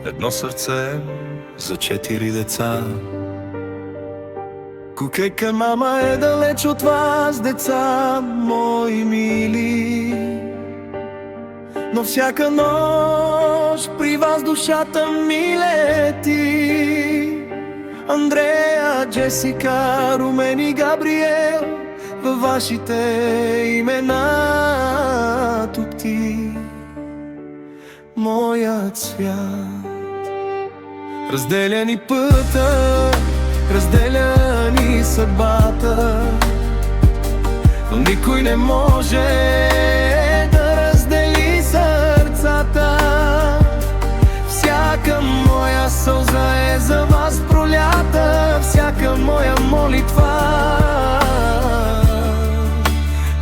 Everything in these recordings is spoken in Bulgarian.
едно сърце за 4 деца. Кукейка, мама е далеч от вас, деца мои мили, но всяка нощ при вас душата ми лети. Андрея, Джесика, Румен и Габриел, във вашите имена топти моят свят. Разделя ни пътя, разделя ни съдбата, но никой не може да раздели сърцата. Всяка моя сълза е за вас пролята, всяка моя молитва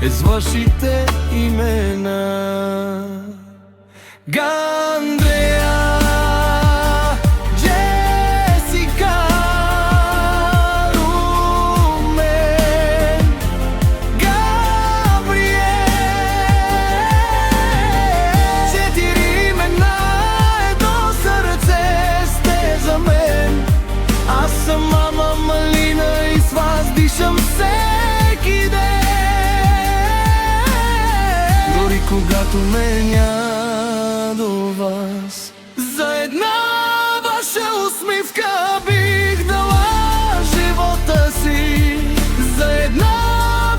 е с вашите имена. Андрея, Джесика, Румен, Габриел, 4 имена, едно сърце сте за мен. Аз съм мама малина и с вас дишам всеки ден, дори когато ме няма до вас. За една ваша усмивка бих дала живота си, за една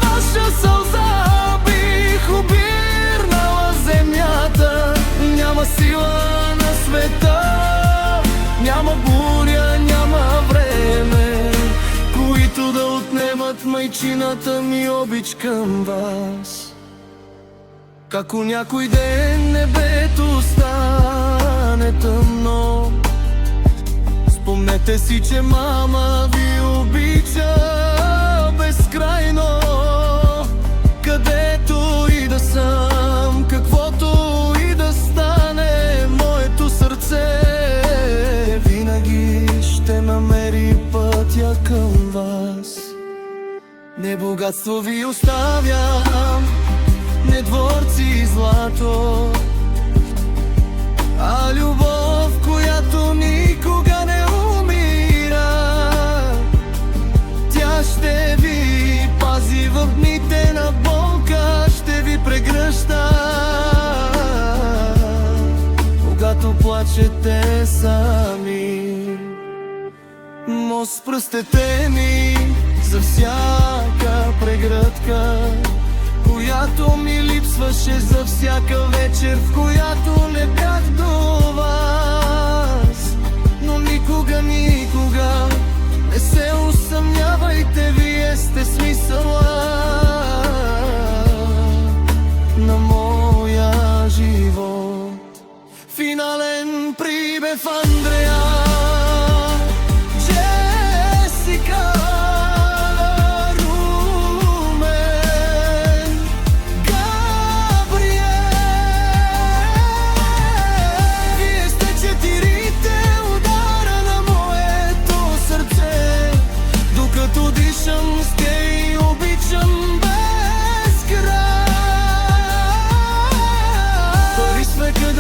ваша сълза бих обирнала земята. Няма сила на света, няма буря, няма време, които да отнемат майчината ми обич към вас. Како някой ден небето стане тъмно, спомнете си, че мама ви обича безкрайно. Където и да съм, каквото и да стане, моето сърце винаги ще намери пътя към вас. Не богатство ви оставям, не дворци и злато, а любов, която никога не умира. Тя ще ви пази в дните на болка, ще ви прегръща, когато плачете сами. Мост пръстете ми за всяка прегръдка, която ми липсваше, за всяка вечер, в която не бях до вас. Но никога, никога не се усъмнявайте, вие сте смисъла на моя живот. Финален прибев, Андрея, Джесика,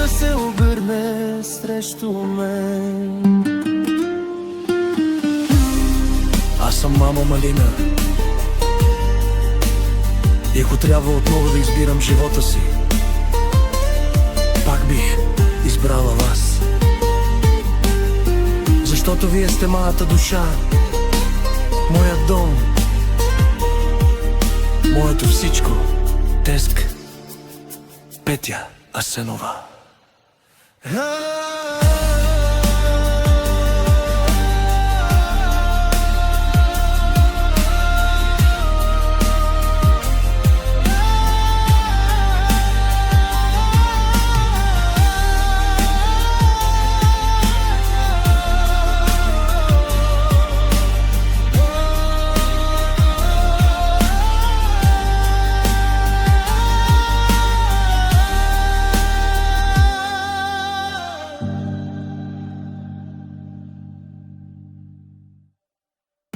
се обърне срещу мен. Аз съм мама малина и ако трябва отново да избирам живота си, пак бих избрала вас. Защото вие сте моята душа, моят дом, моето всичко. Теска Петя Асенова.